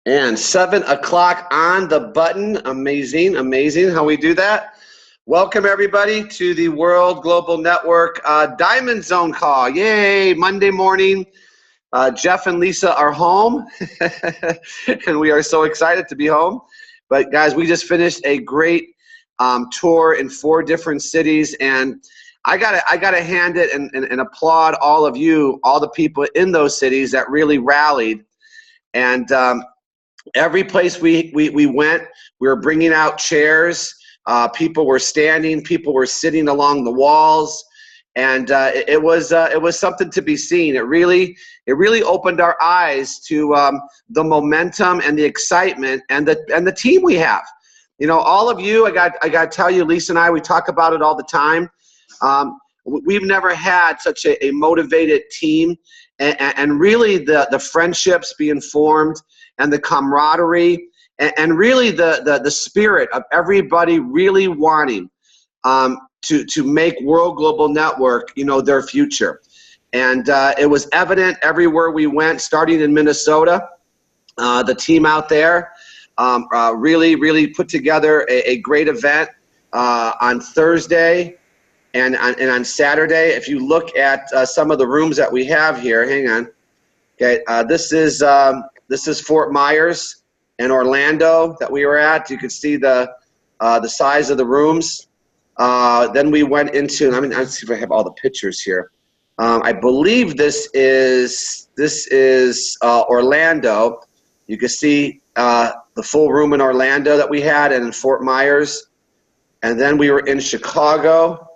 And 7 o'clock on the button. Amazing, amazing how we do that. Welcome everybody to the World Global Network Diamond Zone call. Yay, Monday morning. Jeff and Lisa are home and we are so excited to be home. But guys, we just finished a great tour in 4 different cities, and I gotta hand it and applaud all of you, all the people in those cities that really rallied. And every place we went, we were bringing out chairs. People were standing. People were sitting along the walls, and it was something to be seen. It really opened our eyes to the momentum and the excitement and the team we have. You know, all of you. I got to tell you, Lisa and I, we talk about it all the time. We've never had such a motivated team, and really the friendships being formed, and the camaraderie, and really the spirit of everybody really wanting to make World Global Network, you know, their future. And it was evident everywhere we went, starting in Minnesota. The team out there really put together a great event on Thursday and on Saturday. If you look at some of the rooms that we have here, hang on. Okay, this is Fort Myers in Orlando that we were at. You could see the size of the rooms. Then we went into, let's see if I have all the pictures here. I believe this is Orlando. You can see the full room in Orlando that we had, and in Fort Myers. And then we were in Chicago.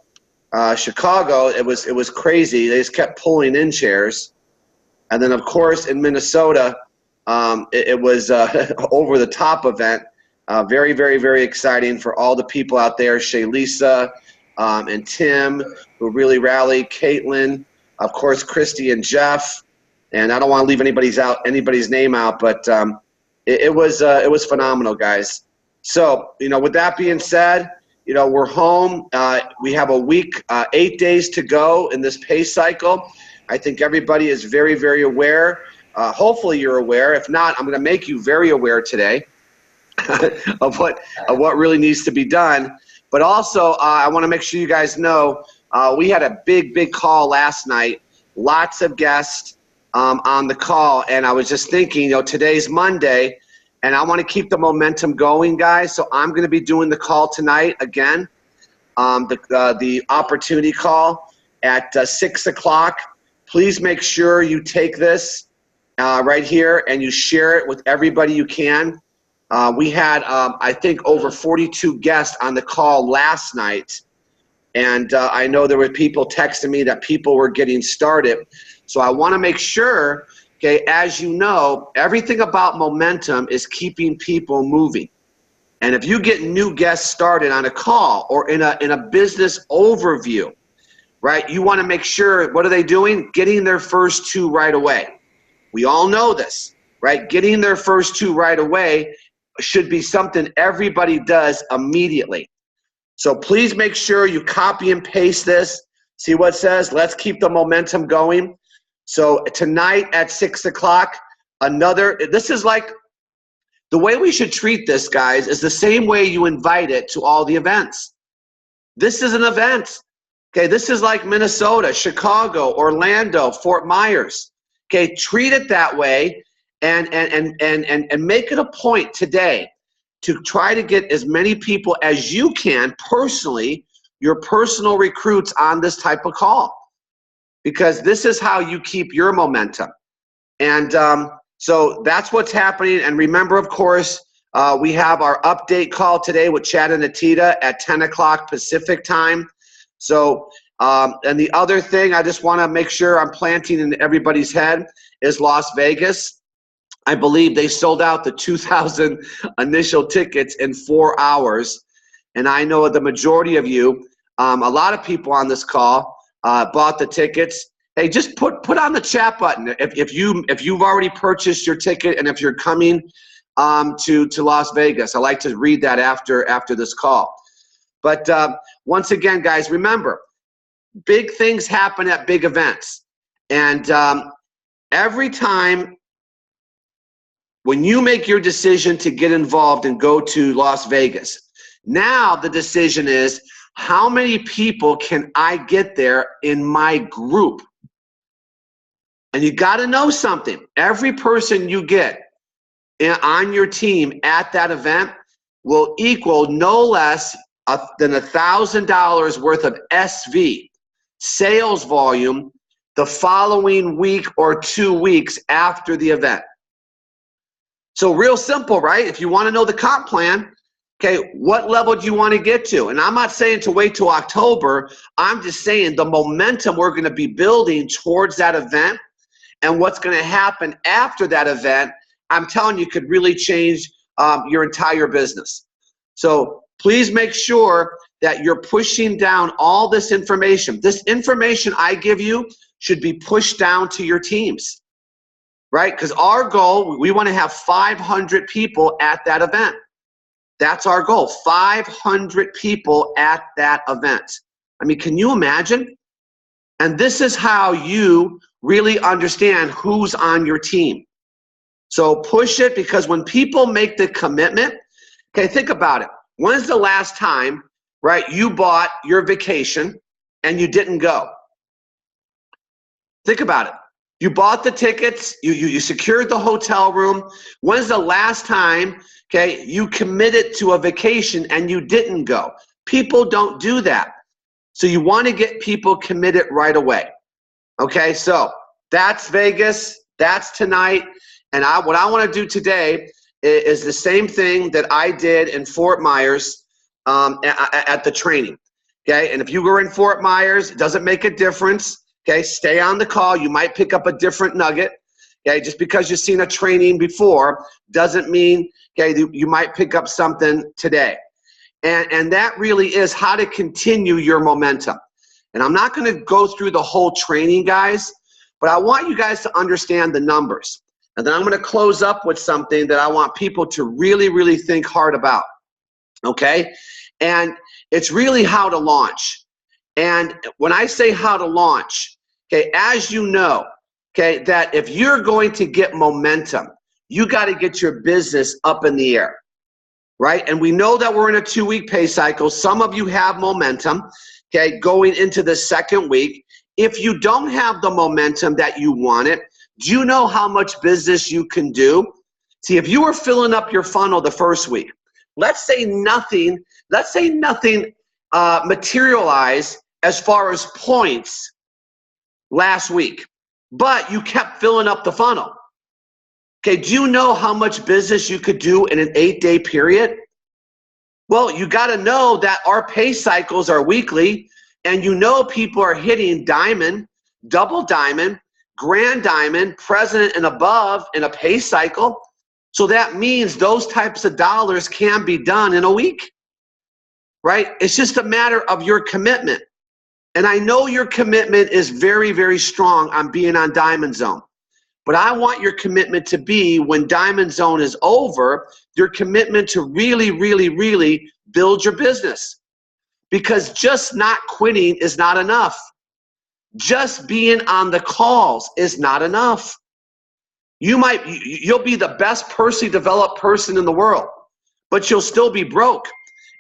Chicago, it was crazy. They just kept pulling in chairs. And then, of course, in Minnesota, it was over the top event. Very exciting for all the people out there. Lisa and Tim, who really rallied. Caitlin, of course, Christy and Jeff. And I don't want to leave anybody's name out, but it was phenomenal, guys. So, you know, with that being said, you know, we're home. We have a week, 8 days to go in this pay cycle. I think everybody is very aware. Hopefully you're aware. If not, I'm going to make you very aware today of what really needs to be done. But also, I want to make sure you guys know we had a big call last night. Lots of guests on the call, and I was just thinking, you know, today's Monday, and I want to keep the momentum going, guys. So I'm going to be doing the call tonight again, the opportunity call at 6 o'clock. Please make sure you take this right here and you share it with everybody you can. We had, I think, over 42 guests on the call last night. And I know there were people texting me that people were getting started. So I want to make sure, okay, as you know, everything about momentum is keeping people moving. And if you get new guests started on a call or in a business overview, right, you want to make sure, what are they doing? Getting their first 2 right away. We all know this, right? Getting their first 2 right away should be something everybody does immediately. So please make sure you copy and paste this. See what it says? Let's keep the momentum going. So tonight at 6 o'clock, this is like, the way we should treat this, guys, is the same way you invite it to all the events. This is an event. Okay, this is like Minnesota, Chicago, Orlando, Fort Myers. Okay, treat it that way, and make it a point today to try to get as many people as you can personally, your personal recruits, on this type of call, because this is how you keep your momentum. And so that's what's happening. And remember, of course, we have our update call today with Chad and Atita at 10 o'clock Pacific time. So, and the other thing I just want to make sure I'm planting in everybody's head is Las Vegas. I believe they sold out the 2,000 initial tickets in 4 hours. And I know the majority of you, a lot of people on this call bought the tickets. Hey, just put on the chat button if you've already purchased your ticket and if you're coming to Las Vegas. I like to read that after this call. But once again, guys, remember, big things happen at big events. And every time when you make your decision to get involved and go to Las Vegas, now the decision is, how many people can I get there in my group? And you got to know something. Every person you get on your team at that event will equal no less than $1,000 worth of SV, sales volume, the following week or 2 weeks after the event. So real simple, right? If you want to know the comp plan, okay, what level do you want to get to? And I'm not saying to wait till October. I'm just saying the momentum we're going to be building towards that event and what's going to happen after that event, I'm telling you, could really change your entire business. So please make sure that you're pushing down all this information. This information I give you should be pushed down to your teams, right? Because our goal, we want to have 500 people at that event. That's our goal, 500 people at that event. I mean, can you imagine? And this is how you really understand who's on your team. So push it, because when people make the commitment, okay, think about it. When's the last time, right, you bought your vacation and you didn't go? Think about it. You bought the tickets, you secured the hotel room. When's the last time, okay, you committed to a vacation and you didn't go? People don't do that. So you want to get people committed right away. Okay, so that's Vegas, that's tonight. And what I want to do today is the same thing that I did in Fort Myers at the training. Okay, and if you were in Fort Myers, it doesn't make a difference. Okay, stay on the call. You might pick up a different nugget. Okay, just because you've seen a training before doesn't mean, okay, you might pick up something today. And that really is how to continue your momentum. And I'm not going to go through the whole training, guys, but I want you guys to understand the numbers. And then I'm going to close up with something that I want people to really, really think hard about. Okay? And it's really how to launch. And when I say how to launch, okay, as you know, okay, that if you're going to get momentum, you got to get your business up in the air, right? And we know that we're in a 2-week pay cycle. Some of you have momentum, okay, going into the second week. If you don't have the momentum that you wanted, do you know how much business you can do? See, if you were filling up your funnel the first week, let's say nothing materialized as far as points last week, but you kept filling up the funnel. Okay, do you know how much business you could do in an 8-day period? Well, you got to know that our pay cycles are weekly, and you know people are hitting diamond, double diamond, grand diamond, president and above in a pay cycle. So that means those types of dollars can be done in a week, right? It's just a matter of your commitment. And I know your commitment is very, very strong on being on Diamond Zone. But I want your commitment to be, when Diamond Zone is over, your commitment to really, really, really build your business. Because just not quitting is not enough. Just being on the calls is not enough. You'll be the best personally developed person in the world, but you'll still be broke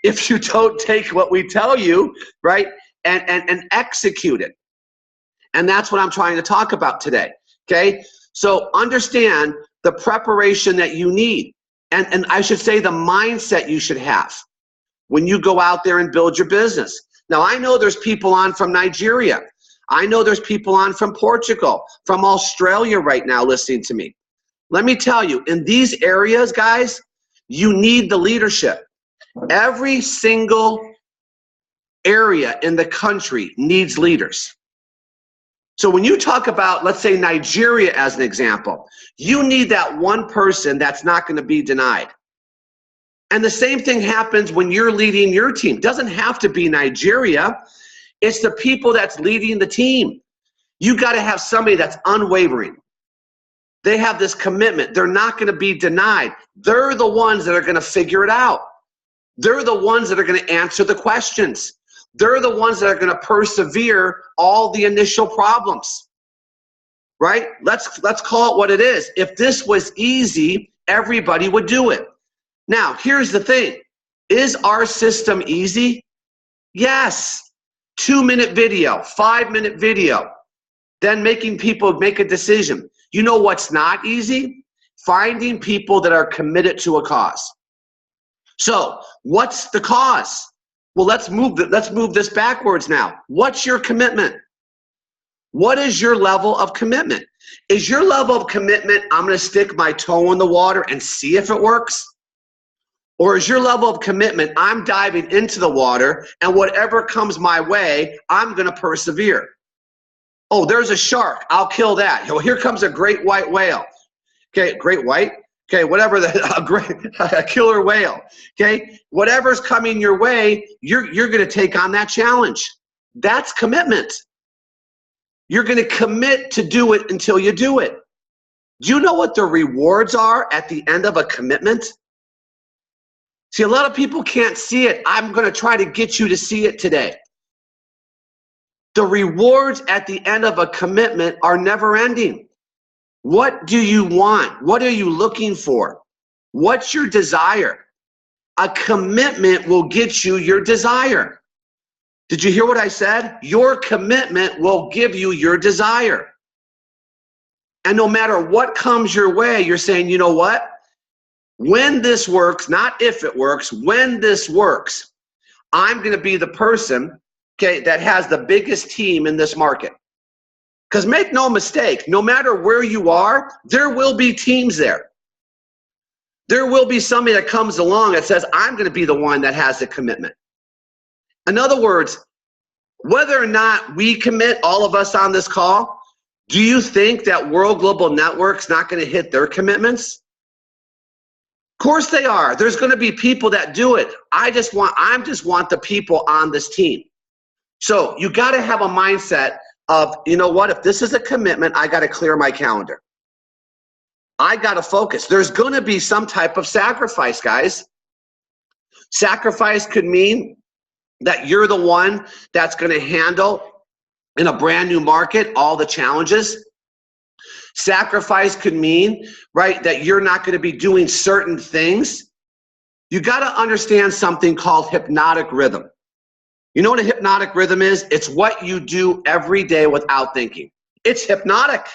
if you don't take what we tell you, right, and execute it. And that's what I'm trying to talk about today, okay? So understand the preparation that you need, and I should say the mindset you should have when you go out there and build your business. Now, I know there's people on from Nigeria. I know there's people on from Portugal, from Australia right now listening to me. Let me tell you, in these areas, guys, you need the leadership. Every single area in the country needs leaders. So when you talk about, let's say, Nigeria as an example, you need that one person that's not going to be denied. And the same thing happens when you're leading your team. It doesn't have to be Nigeria. It's the people that's leading the team. You got to have somebody that's unwavering. They have this commitment. They're not going to be denied. They're the ones that are going to figure it out. They're the ones that are going to answer the questions. They're the ones that are going to persevere all the initial problems, right? Let's call it what it is. If this was easy, everybody would do it. Now, here's the thing. Is our system easy? Yes. 2-minute video, 5-minute video, then making people make a decision. You know what's not easy? Finding people that are committed to a cause. So, what's the cause? Well, let's move this backwards now. What's your commitment? What is your level of commitment? Is your level of commitment, I'm going to stick my toe in the water and see if it works? Or is your level of commitment, I'm diving into the water and whatever comes my way, I'm going to persevere? Oh, there's a shark. I'll kill that. Oh, here comes a great white whale. Okay, great white. Okay, whatever, a killer whale. Okay, whatever's coming your way, you're going to take on that challenge. That's commitment. You're going to commit to do it until you do it. Do you know what the rewards are at the end of a commitment? See, a lot of people can't see it. I'm going to try to get you to see it today. The rewards at the end of a commitment are never ending. What do you want? What are you looking for? What's your desire? A commitment will get you your desire. Did you hear what I said? Your commitment will give you your desire. And no matter what comes your way, you're saying, you know what? When this works, not if it works, when this works, I'm going to be the person, okay, that has the biggest team in this market. Because make no mistake, no matter where you are, there will be teams there. There will be somebody that comes along that says, I'm going to be the one that has the commitment. In other words, whether or not we commit, all of us on this call, do you think that World Global Network's not going to hit their commitments? Of course they are. There's going to be people that do it. I just want the people on this team. So you got to have a mindset of, you know what, if this is a commitment, I got to clear my calendar. I got to focus. There's going to be some type of sacrifice, guys. Sacrifice could mean that you're the one that's going to handle in a brand new market all the challenges. Sacrifice could mean, right, that you're not going to be doing certain things. You got to understand something called hypnotic rhythm. You know what a hypnotic rhythm is? It's what you do every day without thinking. It's hypnotic,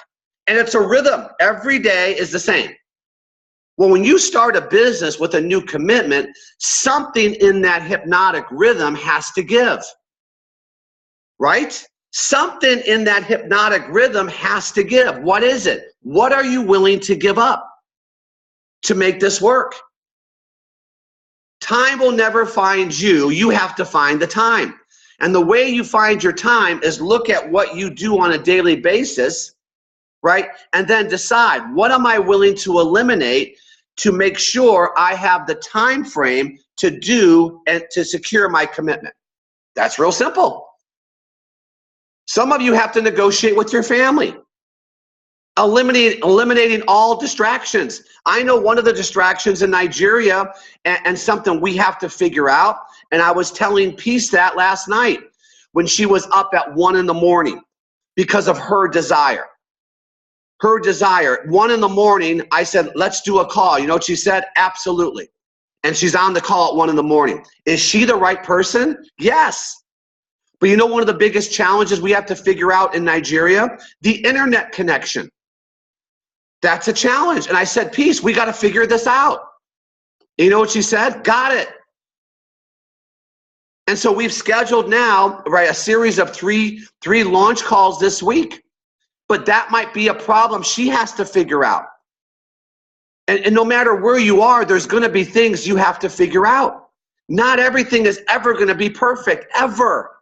and it's a rhythm. Every day is the same. Well, when you start a business with a new commitment, something in that hypnotic rhythm has to give, right? Something in that hypnotic rhythm has to give. What is it? What are you willing to give up to make this work? Time will never find you. You have to find the time. And the way you find your time is look at what you do on a daily basis, right? And then decide, what am I willing to eliminate to make sure I have the time frame to do and to secure my commitment? That's real simple. Some of you have to negotiate with your family. Eliminating all distractions. I know one of the distractions in Nigeria and something we have to figure out, and I was telling Peace that last night when she was up at 1 in the morning because of her desire. Her desire. 1 in the morning, I said, let's do a call. You know what she said? Absolutely. And she's on the call at 1 in the morning. Is she the right person? Yes. But you know one of the biggest challenges we have to figure out in Nigeria? The internet connection. That's a challenge. And I said, Peace, we got to figure this out. You know what she said? Got it. And so we've scheduled now, right, a series of three launch calls this week. But that might be a problem she has to figure out. And no matter where you are, there's going to be things you have to figure out. Not everything is ever going to be perfect, ever.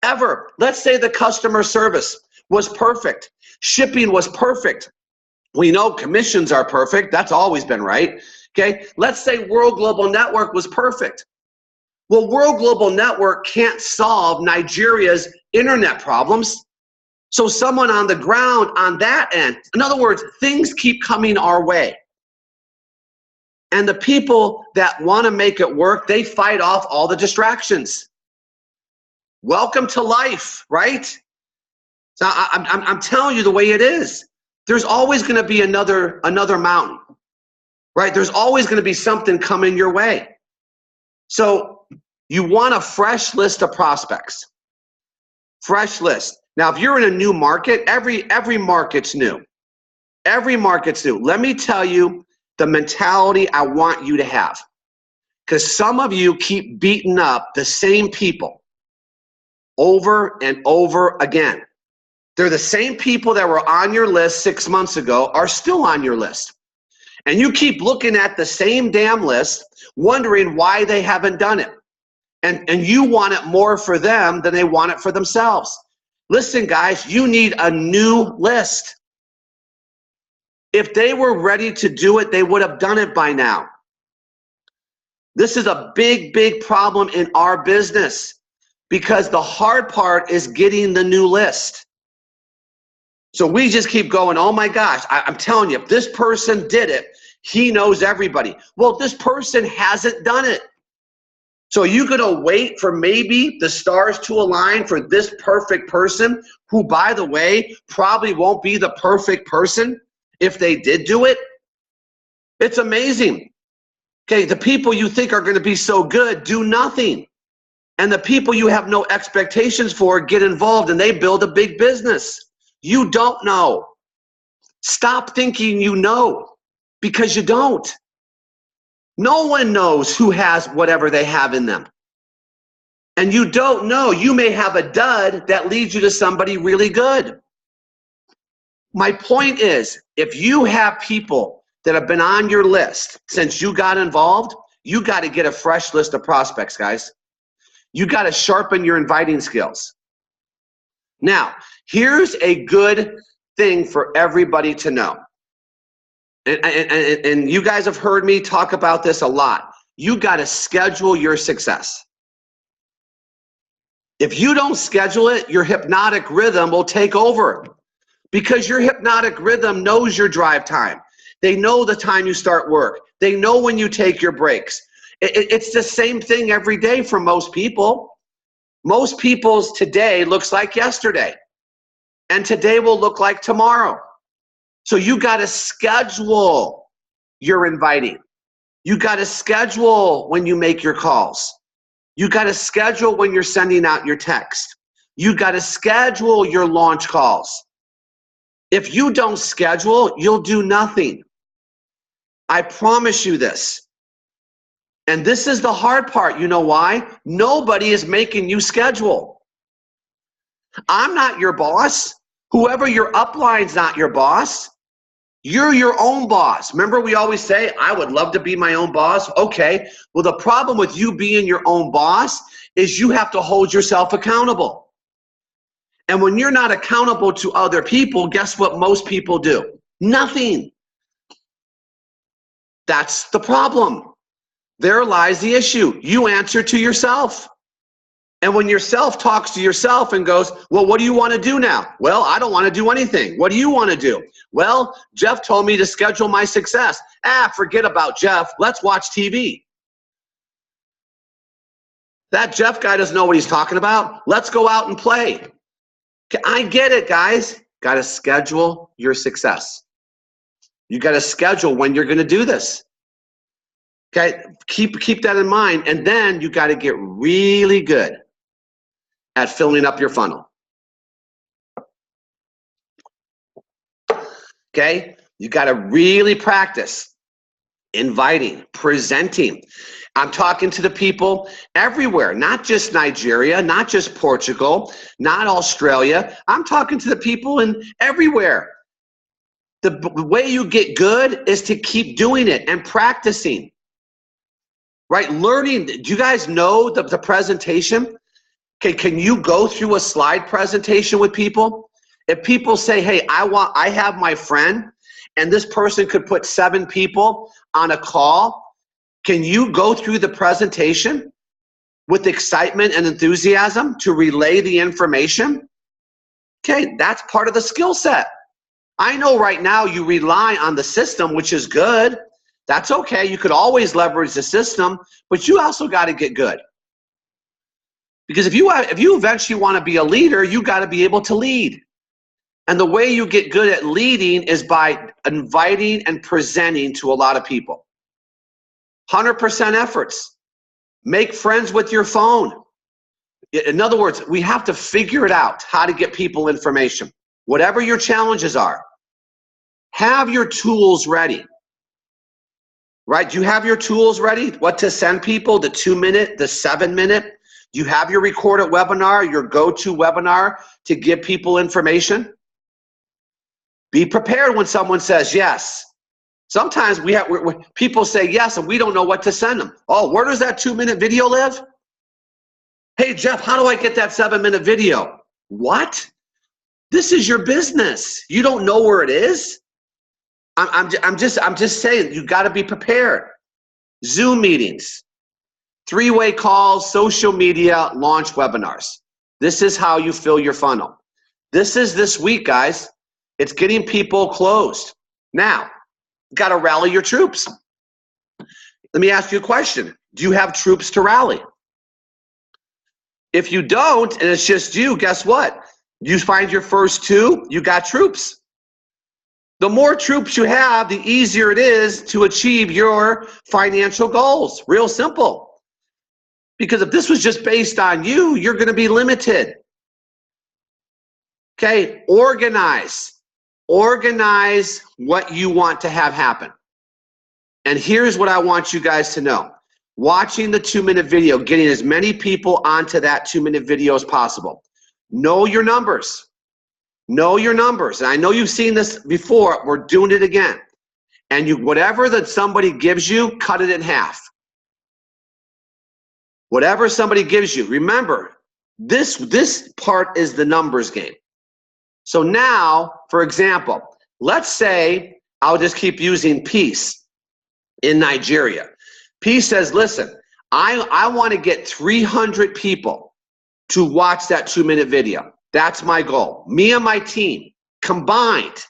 Ever. Let's say the customer service was perfect. Shipping was perfect. We know commissions are perfect. That's always been right. Okay. Let's say World Global Network was perfect. Well, World Global Network can't solve Nigeria's internet problems. So someone on the ground on that end, in other words, things keep coming our way. And the people that want to make it work, they fight off all the distractions. Welcome to life, right? So I'm telling you the way it is. There's always going to be another mountain. right? There's always going to be something coming your way. So you want a fresh list of prospects. Fresh list. Now, if you're in a new market, every market's new. Every market's new. Let me tell you the mentality I want you to have. Because some of you keep beating up the same people over and over again. They're the same people that were on your list 6 months ago are still on your list. And you keep looking at the same damn list, wondering why they haven't done it. And you want it more for them than they want it for themselves. Listen, guys, you need a new list. If they were ready to do it, they would have done it by now. This is a big, big problem in our business because the hard part is getting the new list. So we just keep going, oh my gosh, I'm telling you, if this person did it, he knows everybody. Well, this person hasn't done it. So are you gonna wait for maybe the stars to align for this perfect person who, by the way, probably won't be the perfect person if they did do it? It's amazing. Okay, the people you think are gonna be so good do nothing. And the people you have no expectations for get involved and they build a big business. You don't know. Stop thinking you know, because you don't. No one knows who has whatever they have in them. And you don't know. You may have a dud that leads you to somebody really good. My point is, if you have people that have been on your list since you got involved, you got to get a fresh list of prospects, guys. You got to sharpen your inviting skills. Now, here's a good thing for everybody to know. And you guys have heard me talk about this a lot. You got to schedule your success. If you don't schedule it, your hypnotic rhythm will take over, because your hypnotic rhythm knows your drive time. They know the time you start work. They know when you take your breaks. It's the same thing every day for most people. Most people's today looks like yesterday, and today will look like tomorrow. So you got to schedule your inviting. You got to schedule when you make your calls. You got to schedule when you're sending out your text. You got to schedule your launch calls. If you don't schedule, you'll do nothing. I promise you this. And this is the hard part. You know why? Nobody is making you schedule. I'm not your boss. Whoever your upline's not your boss. You're your own boss. Remember, we always say, I would love to be my own boss. Okay. Well, the problem with you being your own boss is you have to hold yourself accountable. And when you're not accountable to other people, guess what most people do? Nothing. That's the problem. There lies the issue. You answer to yourself. And when yourself talks to yourself and goes, well, what do you want to do now? Well, I don't want to do anything. What do you want to do? Well, Jeff told me to schedule my success. Forget about Jeff. Let's watch TV. That Jeff guy doesn't know what he's talking about. Let's go out and play. I get it, guys. Got to schedule your success. You got to schedule when you're going to do this. Okay, keep that in mind. And then you got to get really good at filling up your funnel. Okay, you got to really practice inviting, presenting. I'm talking to the people everywhere, not just Nigeria, not just Portugal, not Australia. I'm talking to the people in everywhere. The way you get good is to keep doing it and practicing. Right? Learning. Do you guys know the presentation? Okay, can you go through a slide presentation with people? If people say, hey, I have my friend, and this person could put 7 people on a call, can you go through the presentation with excitement and enthusiasm to relay the information? Okay, that's part of the skill set. I know right now you rely on the system, which is good. That's okay. You could always leverage the system, but you also got to get good. Because if you eventually want to be a leader, you got to be able to lead. And the way you get good at leading is by inviting and presenting to a lot of people. 100% efforts. Make friends with your phone. In other words, we have to figure it out how to get people information. Whatever your challenges are, have your tools ready. Right? Do you have your tools ready? What to send people, the 2-minute, the 7-minute? Do you have your recorded webinar, your go-to webinar to give people information? Be prepared when someone says yes. Sometimes people say yes and we don't know what to send them. Oh, where does that 2-minute video live? Hey, Jeff, how do I get that 7-minute video? What? This is your business. You don't know where it is? I'm just saying, you got to be prepared. Zoom meetings, 3-way calls, social media, launch webinars. This is how you fill your funnel. This is this week, guys. It's getting people closed. Now, got to rally your troops. Let me ask you a question. Do you have troops to rally? If you don't, and it's just you, guess what? You find your first 2, you got troops. The more troops you have, the easier it is to achieve your financial goals. Real simple. Because if this was just based on you, you're going to be limited. Okay, organize. Organize what you want to have happen. And here's what I want you guys to know. Watching the 2-minute video, getting as many people onto that 2-minute video as possible. Know your numbers. Know your numbers. And I know you've seen this before. We're doing it again. And whatever that somebody gives you, cut it in half. Whatever somebody gives you. Remember, this part is the numbers game. So now, for example, let's say, I'll just keep using Peace in Nigeria. Peace says, listen, I want to get 300 people to watch that 2-minute video. That's my goal. Me and my team combined,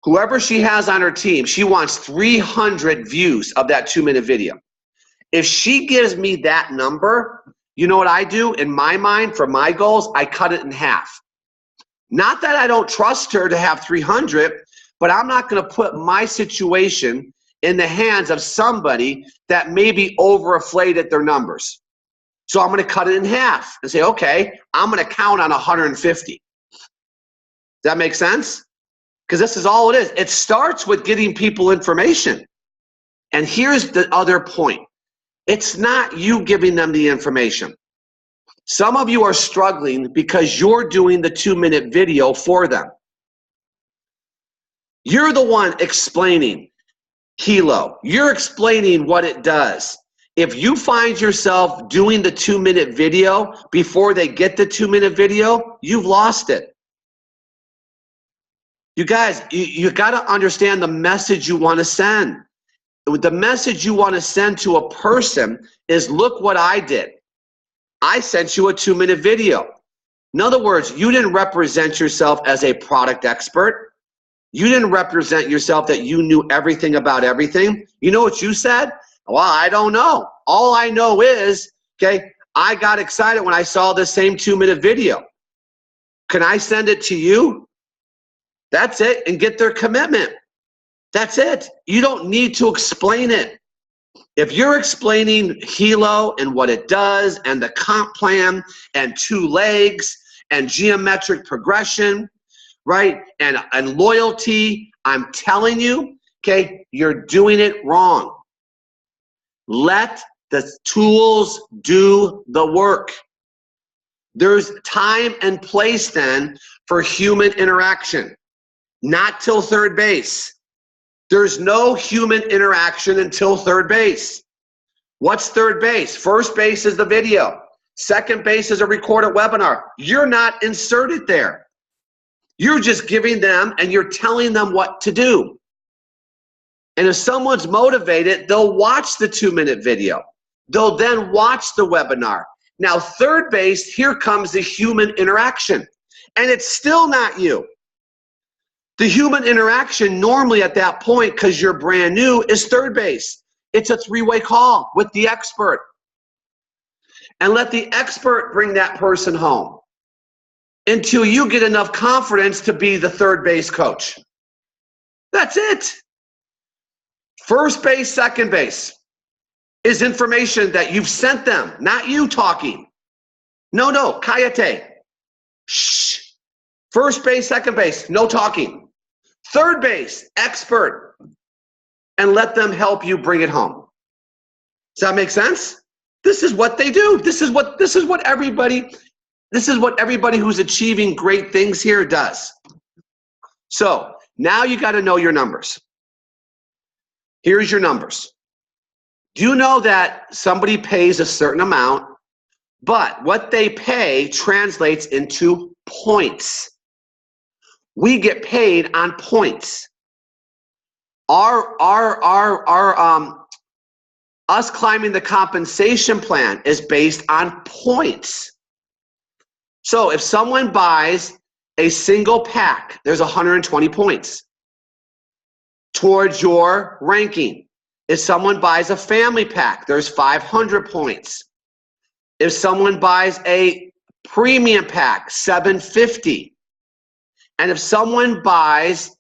whoever she has on her team, she wants 300 views of that 2-minute video. If she gives me that number, you know what I do in my mind for my goals? I cut it in half. Not that I don't trust her to have 300, but I'm not going to put my situation in the hands of somebody that may be overinflated their numbers. So I'm going to cut it in half and say, okay, I'm going to count on 150. Does that make sense? Because this is all it is. It starts with getting people information. And here's the other point. It's not you giving them the information. Some of you are struggling because you're doing the 2-minute video for them. You're the one explaining Kilo. You're explaining what it does. If you find yourself doing the 2-minute video before they get the 2-minute video, you've lost it. You guys, you got to understand the message you want to send. The message you want to send to a person is, look what I did. I sent you a 2-minute video. In other words, you didn't represent yourself as a product expert. You didn't represent yourself that you knew everything about everything. You know what you said? Well, I don't know. All I know is, okay, I got excited when I saw this same 2-minute video. Can I send it to you? That's it, and get their commitment. That's it. You don't need to explain it. If you're explaining Hilo and what it does and the comp plan and 2 legs and geometric progression, right, and loyalty, I'm telling you, okay, you're doing it wrong. Let the tools do the work. There's time and place then for human interaction, not till third base. There's no human interaction until third base. What's third base? First base is the video. Second base is a recorded webinar. You're not inserted there. You're just giving them and you're telling them what to do. And if someone's motivated, they'll watch the 2-minute video. They'll then watch the webinar. Now, third base, here comes the human interaction. And it's still not you. The human interaction normally at that point, because you're brand new, is third base. It's a 3-way call with the expert. And let the expert bring that person home until you get enough confidence to be the third base coach. That's it. First base, second base. is information that you've sent them, not you talking. No, kayate. Shh. First base, second base, no talking. Third base, expert. And let them help you bring it home. Does that make sense? This is what they do. This is what everybody who's achieving great things here does. So now you got to know your numbers. Here's your numbers. Do you know that somebody pays a certain amount, but what they pay translates into points? We get paid on points. Us climbing the compensation plan is based on points. So if someone buys a single pack, there's 120 points towards your ranking. If someone buys a family pack, there's 500 points. If someone buys a premium pack, 750. And if someone buys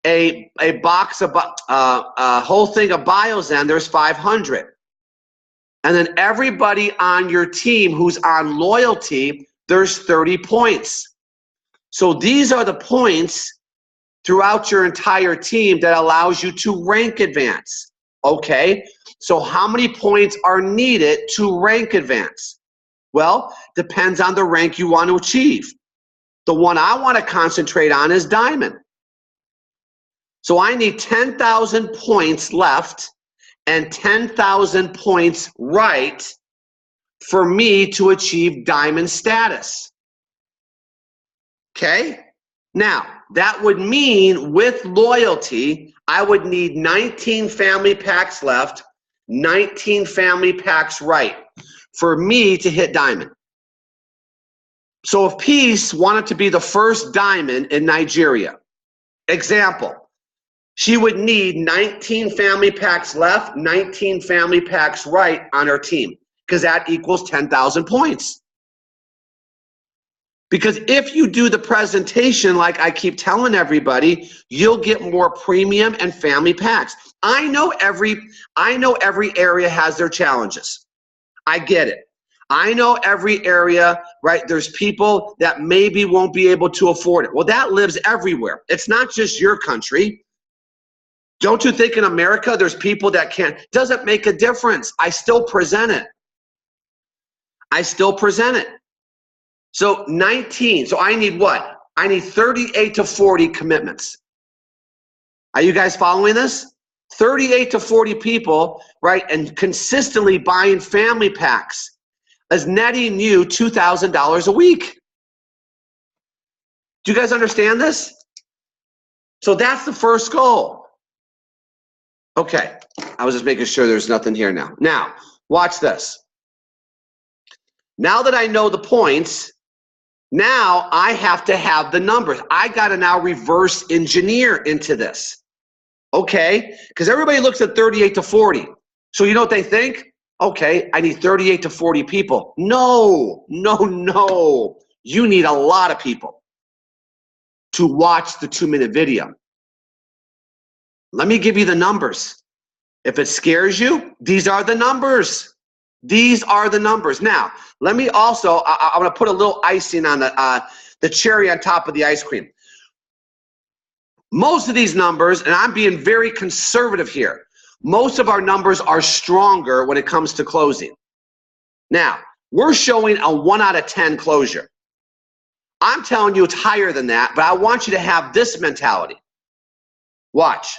a box of a whole thing of Biozen, there's 500. And then everybody on your team who's on loyalty, there's 30 points. So these are the points throughout your entire team that allows you to rank advance. Okay, so how many points are needed to rank advance? Well, depends on the rank you want to achieve. The one I want to concentrate on is diamond. So I need 10,000 points left and 10,000 points right for me to achieve diamond status. Okay? Now, that would mean with loyalty, I would need 19 family packs left, 19 family packs right for me to hit diamond. So if Peace wanted to be the first diamond in Nigeria, example, she would need 19 family packs left, 19 family packs right on her team, because that equals 10,000 points. Because if you do the presentation like I keep telling everybody, you'll get more premium and family packs. I know every area has their challenges. I get it. I know every area, right? There's people that maybe won't be able to afford it. Well, that lives everywhere. It's not just your country. Don't you think in America there's people that can't? Doesn't make a difference. I still present it. I still present it. So 19, so I need what? I need 38 to 40 commitments. Are you guys following this? 38 to 40 people, right? And consistently buying family packs is netting you $2,000 a week. Do you guys understand this? So that's the first goal. Okay, I was just making sure there's nothing here now. Now, watch this. Now that I know the points, now I have to have the numbers. I got to now reverse engineer into this. Okay, because everybody looks at 38 to 40. So you know what they think? Okay, I need 38 to 40 people. No. You need a lot of people to watch the 2-minute video. Let me give you the numbers. If it scares you, these are the numbers. These are the numbers. Now, let me also, I'm going to put a little icing on the cherry on top of the ice cream. Most of these numbers, and I'm being very conservative here, most of our numbers are stronger when it comes to closing. Now, we're showing a 1 out of 10 closure. I'm telling you it's higher than that, but I want you to have this mentality. Watch.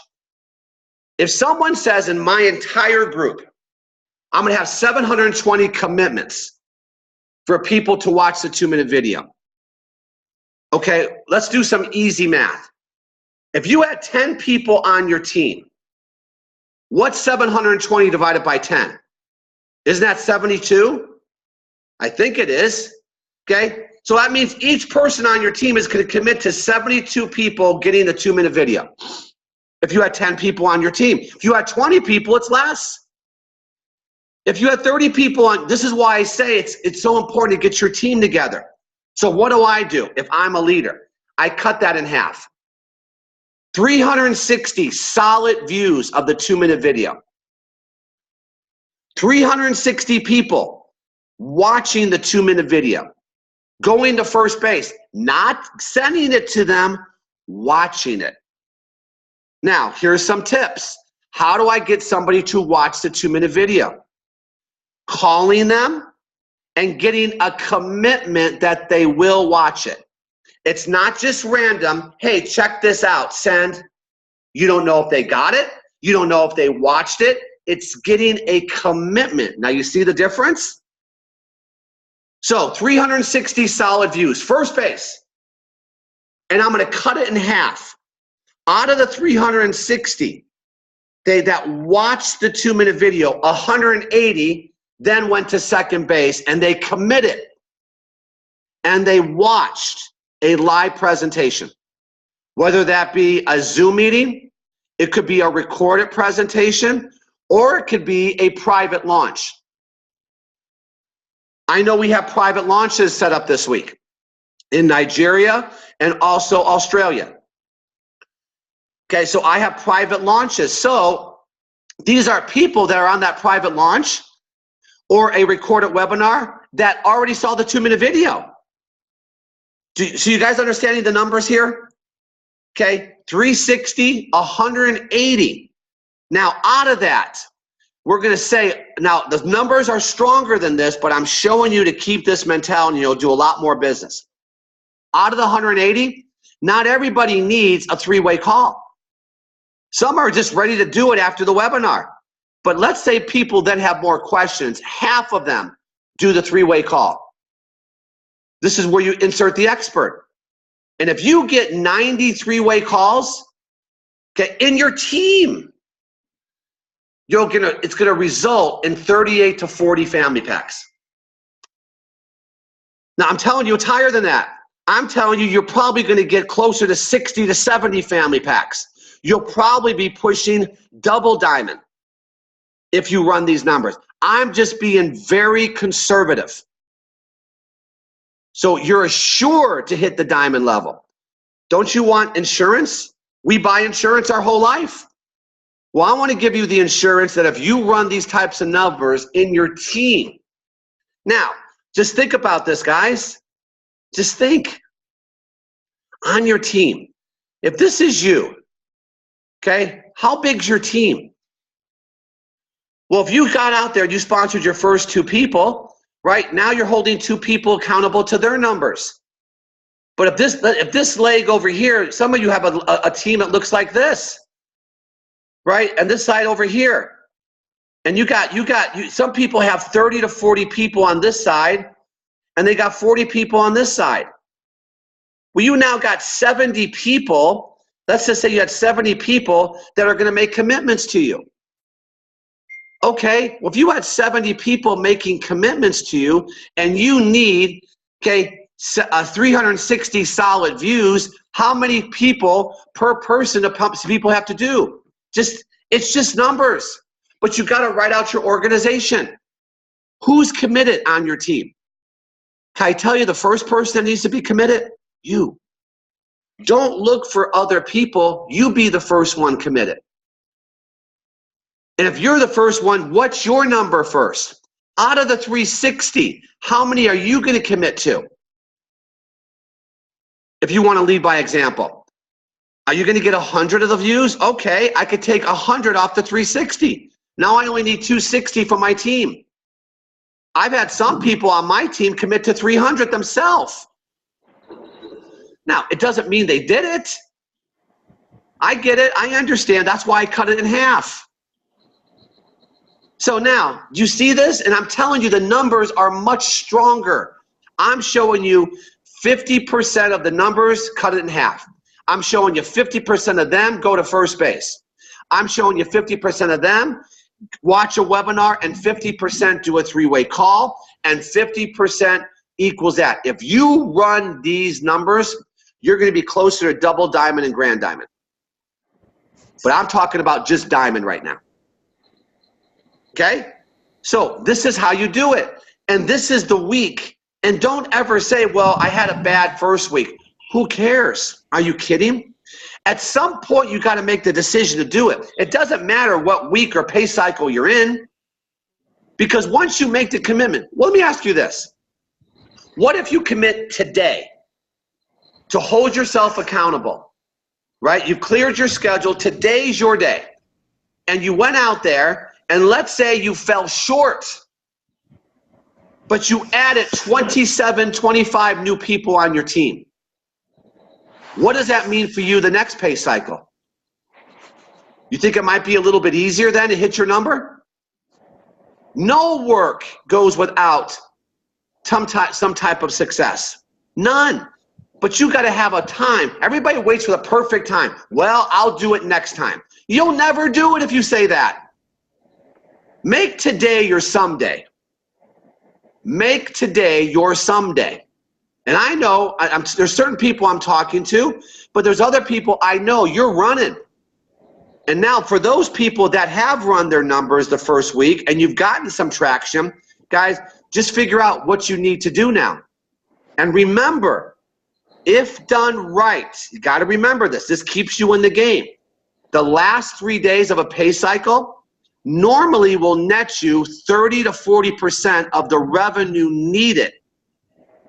If someone says in my entire group, I'm going to have 720 commitments for people to watch the 2-minute video. Okay, let's do some easy math. If you had 10 people on your team, what's 720 divided by 10? Isn't that 72? I think it is. Okay, so that means each person on your team is going to commit to 72 people getting the 2-minute video. If you had 10 people on your team. If you had 20 people, it's less. If you had 30 people on, this is why I say it's so important to get your team together. So what do? If I'm a leader, I cut that in half. 360 solid views of the 2-minute video. 360 people watching the 2-minute video, going to first base, not sending it to them, watching it. Now, here's some tips. How do I get somebody to watch the 2-minute video? Calling them and getting a commitment that they will watch it. It's not just random, hey, check this out, send. You don't know if they got it. You don't know if they watched it. It's getting a commitment. Now you see the difference? So 360 solid views, first base. And I'm gonna cut it in half. Out of the 360, that watched the 2-minute video, 180 then went to second base and they committed. And they watched a live presentation. Whether that be a Zoom meeting, it could be a recorded presentation, or it could be a private launch. I know we have private launches set up this week in Nigeria and also Australia. Okay, so I have private launches. So these are people that are on that private launch or a recorded webinar that already saw the 2-minute video. So you guys understanding the numbers here? Okay, 360, 180. Now out of that, we're gonna say, now the numbers are stronger than this, but I'm showing you to keep this mentality and you'll do a lot more business. Out of the 180, not everybody needs a 3-way call. Some are just ready to do it after the webinar. But let's say people then have more questions. Half of them do the 3-way call. This is where you insert the expert. And if you get 90 3-way calls, okay, in your team, it's gonna result in 38 to 40 family packs. Now I'm telling you, it's higher than that. I'm telling you, you're probably gonna get closer to 60 to 70 family packs. You'll probably be pushing double diamond if you run these numbers. I'm just being very conservative. So you're assured to hit the diamond level. Don't you want insurance? We buy insurance our whole life. Well, I want to give you the insurance that if you run these types of numbers in your team. Now, just think about this, guys. Just think on your team. If this is you, okay, how big's your team? Well, if you got out there and you sponsored your first 2 people, right, now you're holding 2 people accountable to their numbers. But if this leg over here, some of you have a team that looks like this, right? And this side over here. And some people have 30 to 40 people on this side, and they got 40 people on this side. Well, you now got 70 people. Let's just say you had 70 people that are gonna make commitments to you. Okay, well, if you had 70 people making commitments to you and you need, okay, 360 solid views, how many people per person people have to do? It's just numbers, but you gotta write out your organization. Who's committed on your team? Can I tell you the first person that needs to be committed? You. Don't look for other people, you be the first one committed. And if you're the first one, what's your number first? Out of the 360, how many are you going to commit to? If you want to lead by example, are you going to get 100 of the views? Okay, I could take 100 off the 360. Now I only need 260 for my team. I've had some people on my team commit to 300 themselves. Now, it doesn't mean they did it. I get it. I understand. That's why I cut it in half. So now, do you see this? And I'm telling you, the numbers are much stronger. I'm showing you 50% of the numbers, cut it in half. I'm showing you 50% of them go to first base. I'm showing you 50% of them watch a webinar and 50% do a 3-way call, and 50% equals that. If you run these numbers, you're going to be closer to double diamond and grand diamond. But I'm talking about just diamond right now. Okay? So this is how you do it. And this is the week. And don't ever say, well, I had a bad first week. Who cares? Are you kidding? At some point, you got to make the decision to do it. It doesn't matter what week or pay cycle you're in. Because once you make the commitment, well, let me ask you this. What if you commit today to hold yourself accountable, right? You've cleared your schedule. Today's your day. And you went out there, and let's say you fell short, but you added 27, 25 new people on your team. What does that mean for you the next pay cycle? You think it might be a little bit easier then to hit your number? No work goes without some type of success. None. But you got to have a time. Everybody waits for the perfect time. Well, I'll do it next time. You'll never do it if you say that. Make today your someday. Make today your someday. And I know there's certain people I'm talking to, but there's other people I know you're running. And now for those people that have run their numbers the first week and you've gotten some traction, guys, just figure out what you need to do now. And remember, if done right, you got to remember this. This keeps you in the game. The last 3 days of a pay cycle normally will net you 30 to 40% of the revenue needed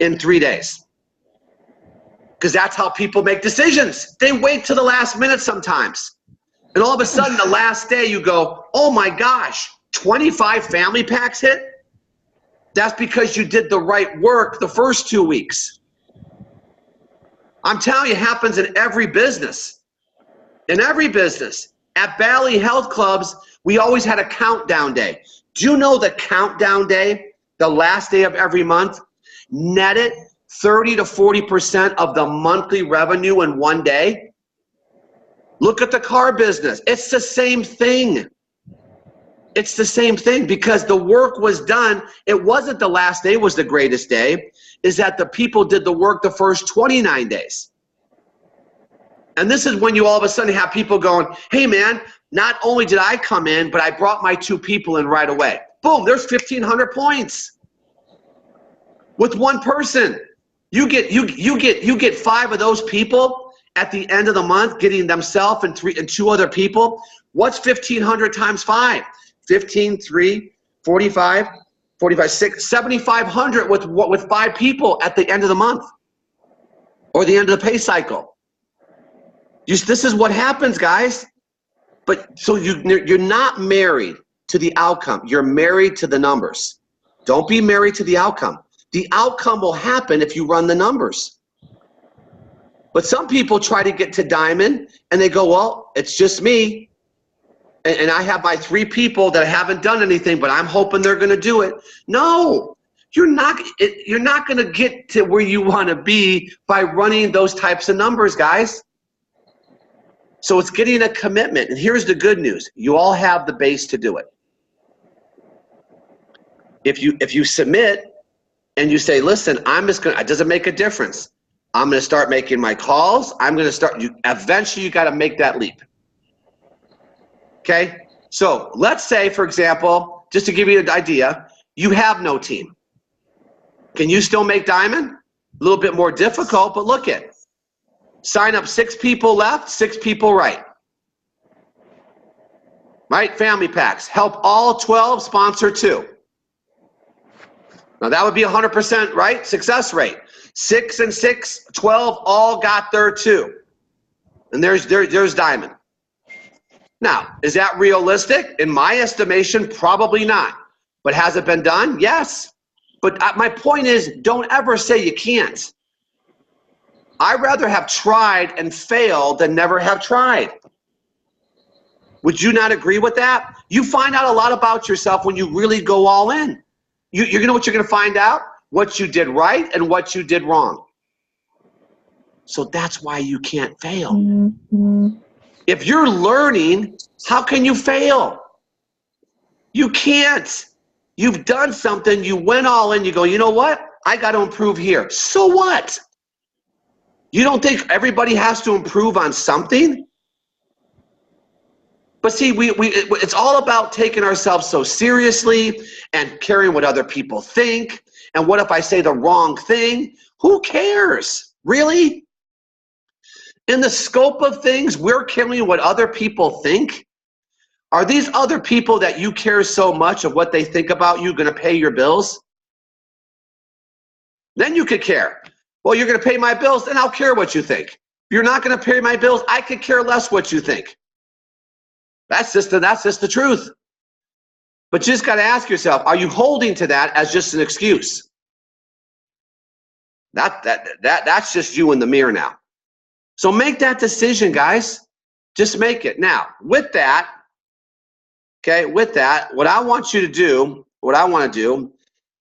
in 3 days. Because that's how people make decisions. They wait till the last minute sometimes. And all of a sudden, the last day you go, oh my gosh, 25 family packs hit? That's because you did the right work the first 2 weeks. I'm telling you, it happens in every business. In every business. At Bally Health Clubs, we always had a countdown day. Do you know the countdown day, the last day of every month, netted 30 to 40% of the monthly revenue in 1 day? Look at the car business. It's the same thing. It's the same thing because the work was done. It wasn't the last day was the greatest day. Is that the people did the work the first 29 days. And this is when you all of a sudden have people going, hey man, not only did I come in, but I brought my 2 people in right away. Boom, there's 1,500 points. With one person. You get 5 of those people at the end of the month getting themselves and 2 other people. What's 1,500 times 5? 15, 3, 45, 45, 6, 7,500 with 5 people at the end of the month or the end of the pay cycle. This is what happens, guys. But so you're not married to the outcome. You're married to the numbers. Don't be married to the outcome. The outcome will happen if you run the numbers. But some people try to get to diamond and they go, well, it's just me. And I have my 3 people that haven't done anything, but I'm hoping they're going to do it. No, you're not going to get to where you want to be by running those types of numbers, guys. So it's getting a commitment. And here's the good news. You all have the base to do it. If you submit and you say, listen, I'm just going to, it doesn't make a difference. I'm going to start making my calls. I'm going to start, eventually you got to make that leap. Okay, so let's say, for example, just to give you an idea, you have no team. Can you still make diamond? A little bit more difficult, but look at, sign up 6 people left, 6 people right. Right, family packs, help all 12, sponsor 2. Now that would be 100%, right, success rate. 6 and 6, 12 all got their 2. And there's diamond. Now, is that realistic? In my estimation, probably not. But has it been done? Yes. But my point is, don't ever say you can't. I'd rather have tried and failed than never have tried. Would you not agree with that? You find out a lot about yourself when you really go all in. You know what you're going to find out? What you did right and what you did wrong. So that's why you can't fail. Mm-hmm. If you're learning, how can you fail? You can't. You've done something, you went all in, you go, you know what? I got to improve here. So what? You don't think everybody has to improve on something? But see, it's all about taking ourselves so seriously and caring what other people think. And what if I say the wrong thing? Who cares? Really? In the scope of things, we're caring what other people think. Are these other people that you care so much of what they think about you going to pay your bills? Then you could care. Well, you're going to pay my bills, then I'll care what you think. If you're not going to pay my bills, I could care less what you think. That's just the truth. But you just got to ask yourself, are you holding to that as just an excuse? That's just you in the mirror now. So make that decision, guys. Just make it. Now, with that, what I want you to do,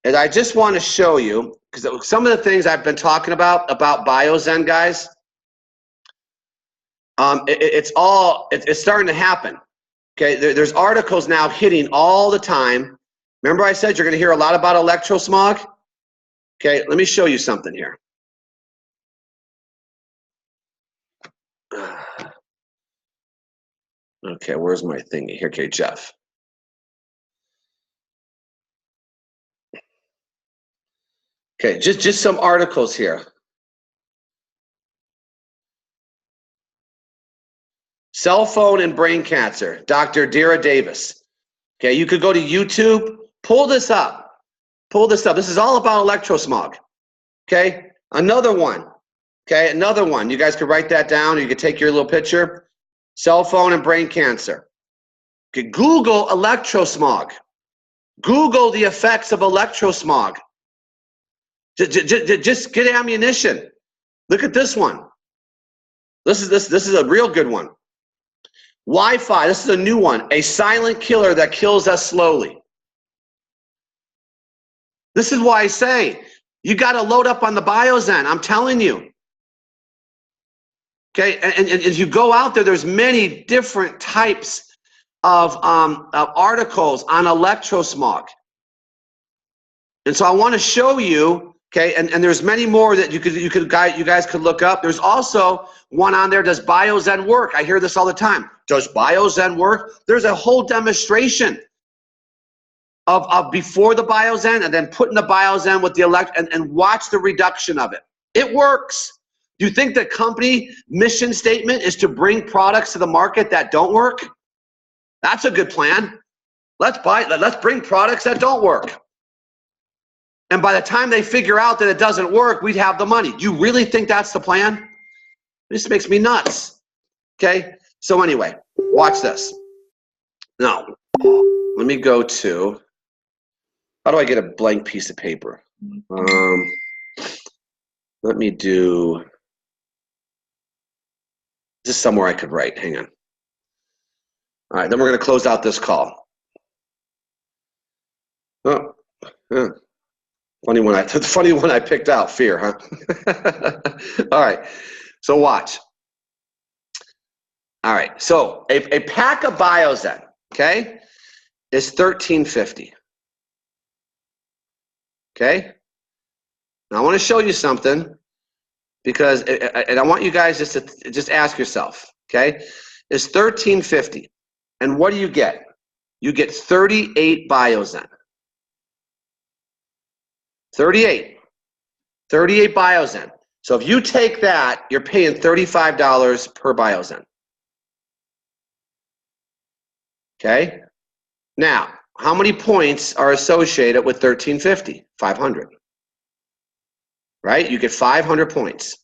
is I just want to show you, because some of the things I've been talking about BioZen, guys, it's starting to happen. Okay, there's articles now hitting all the time. Remember I said you're going to hear a lot about electrosmog? Okay, let me show you something here. Okay, where's my thingy here? Okay, Jeff. Okay, just some articles here. Cell phone and brain cancer, Dr. Dira Davis. Okay, you could go to YouTube, pull this up. This is all about electrosmog. Okay, another one. Okay, another one. You guys could write that down, or you could take your little picture. Cell phone and brain cancer. Okay, Google electrosmog. Google the effects of electrosmog. Just get ammunition. Look at this one. This is a real good one. Wi-Fi, this is a new one. A silent killer that kills us slowly. This is why I say, you got to load up on the BioZen. I'm telling you. Okay, and as you go out there, there's many different types of articles on electrosmog. And so I want to show you, okay, and there's many more that you guys could look up. There's also one on there, does BioZen work? I hear this all the time. Does BioZen work? There's a whole demonstration of before the BioZen and then putting the BioZen with the and watch the reduction of it. It works. Do you think the company mission statement is to bring products to the market that don't work? That's a good plan. Let's bring products that don't work. And by the time they figure out that it doesn't work, we'd have the money. Do you really think that's the plan? This makes me nuts. Okay? So anyway, watch this. Now, let me go to, how do I get a blank piece of paper? Let me do, just somewhere I could write. Hang on. All right, then we're going to close out this call. Oh, yeah. Funny one I picked out, fear, huh? All right, so watch. All right, so a pack of BioZen, okay, is $13.50. Okay? Now I want to show you something because, and I want you guys just ask yourself, okay? It's $13.50. And what do you get? You get 38 BioZen. 38 BioZen. So if you take that, you're paying $35 per BioZen. Okay? Now, how many points are associated with $13.50? 500. Right? You get 500 points.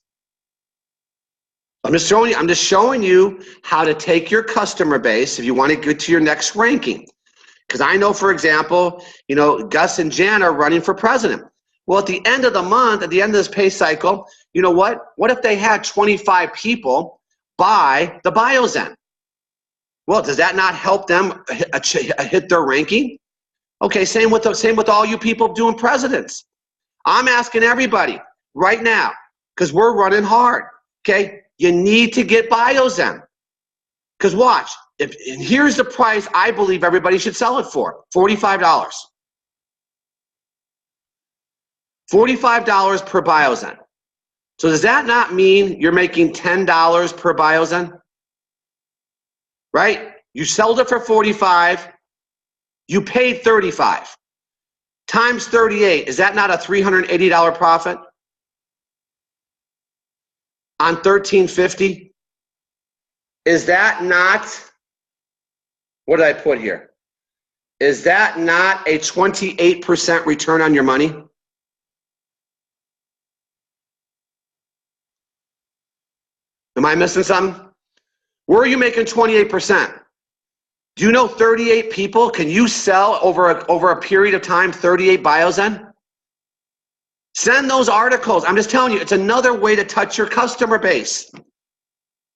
I'm just showing you how to take your customer base if you want to get to your next ranking. Because I know, for example, you know, Gus and Jan are running for president. Well, at the end of the month, at the end of this pay cycle, you know what? What if they had 25 people buy the BioZen? Well, does that not help them hit their ranking? Okay, same with all you people doing presidents. I'm asking everybody right now, because we're running hard, okay? You need to get BioZen. Because watch, and here's the price I believe everybody should sell it for, $45. $45 per BioZen. So does that not mean you're making $10 per BioZen? Right? You sold it for $45, you paid $35. Times 38, is that not a $380 profit? On $13.50? Is that not What did I put here? Is that not a 28% return on your money? Am I missing something? Where are you making 28%? Do you know 38 people? Can you sell over a period of time 38 Biozen? Send those articles. I'm just telling you, it's another way to touch your customer base.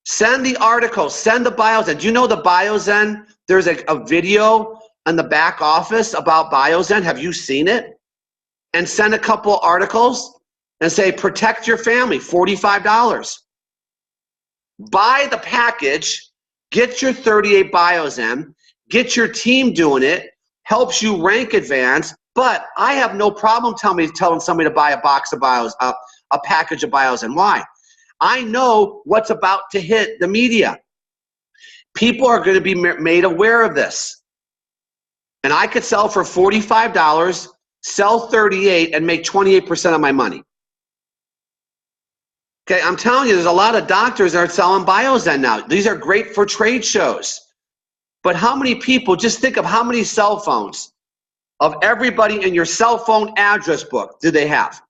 Send the articles, send the Biozen. Do you know the Biozen? There's a video on the back office about Biozen. Have you seen it? And send a couple articles and say, protect your family, $45. Buy the package, get your 38 Biozen, get your team doing it, helps you rank advance, but I have no problem telling somebody to buy a box of a package of Biozen. Why? I know what's about to hit the media. People are going to be made aware of this. And I could sell for $45, sell 38, and make 28% of my money. Okay, I'm telling you, there's a lot of doctors that are selling Biozen now. These are great for trade shows. But how many people, just think of how many cell phones of everybody in your cell phone address book do they have?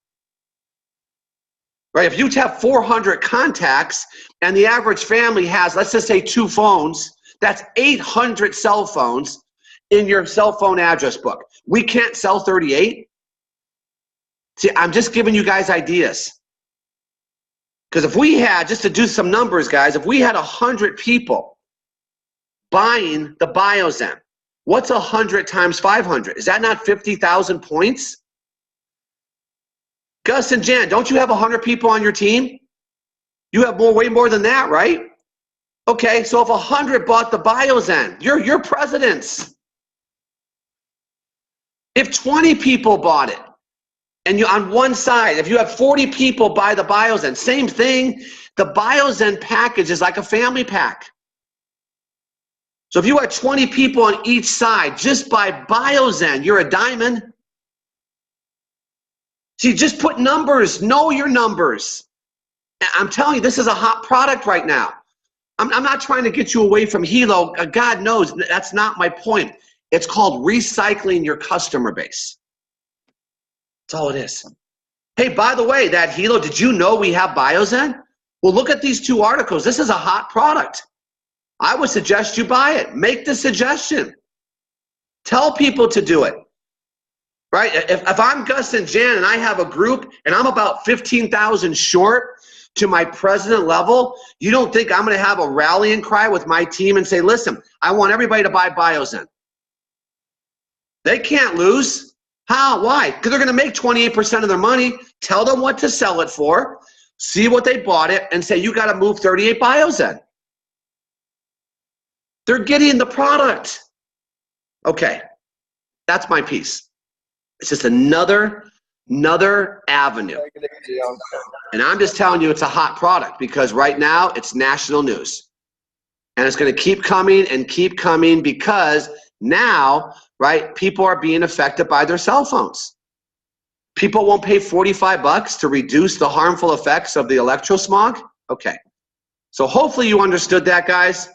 Right, if you have 400 contacts and the average family has, let's just say 2 phones, that's 800 cell phones in your cell phone address book. We can't sell 38? See, I'm just giving you guys ideas. Because if we had, just to do some numbers, guys, if we had 100 people buying the Biozen, what's 100 times 500? Is that not 50,000 points? Gus and Jan, don't you have 100 people on your team? You have way more than that, right? Okay, so if 100 bought the Biozen, you're presidents. If 20 people bought it, and you on one side, if you have 40 people buy the Biozen, same thing. The Biozen package is like a family pack. So if you had 20 people on each side, just buy Biozen, you're a diamond. See, just put numbers, know your numbers. I'm telling you, this is a hot product right now. I'm not trying to get you away from Hilo. God knows, that's not my point. It's called recycling your customer base. That's all it is. Hey, by the way, that Hilo, did you know we have Biozen? Well, look at these 2 articles. This is a hot product. I would suggest you buy it. Make the suggestion. Tell people to do it. Right? If I'm Gus and Jan and I have a group and I'm about 15,000 short to my president level, you don't think I'm going to have a rallying cry with my team and say, listen, I want everybody to buy Biozen. They can't lose. How? Why? Because they're going to make 28% of their money. Tell them what to sell it for. See what they bought it and say, you got to move 38 Biozen. They're getting the product. Okay. That's my piece. It's just another avenue. And I'm just telling you it's a hot product because right now it's national news. And it's going to keep coming because now, right, people are being affected by their cell phones. People won't pay $45 to reduce the harmful effects of the electrosmog. Okay. So hopefully you understood that, guys.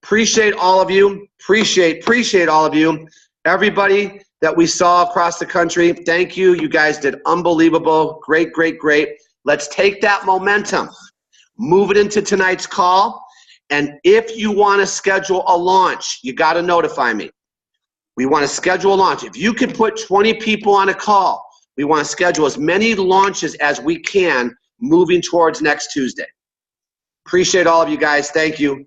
Appreciate all of you. Appreciate all of you. Everybody that we saw across the country, thank you. You guys did unbelievable. Great, great, great. Let's take that momentum, move it into tonight's call. And if you want to schedule a launch, you got to notify me. We want to schedule a launch. If you can put 20 people on a call, we want to schedule as many launches as we can moving towards next Tuesday. Appreciate all of you guys. Thank you.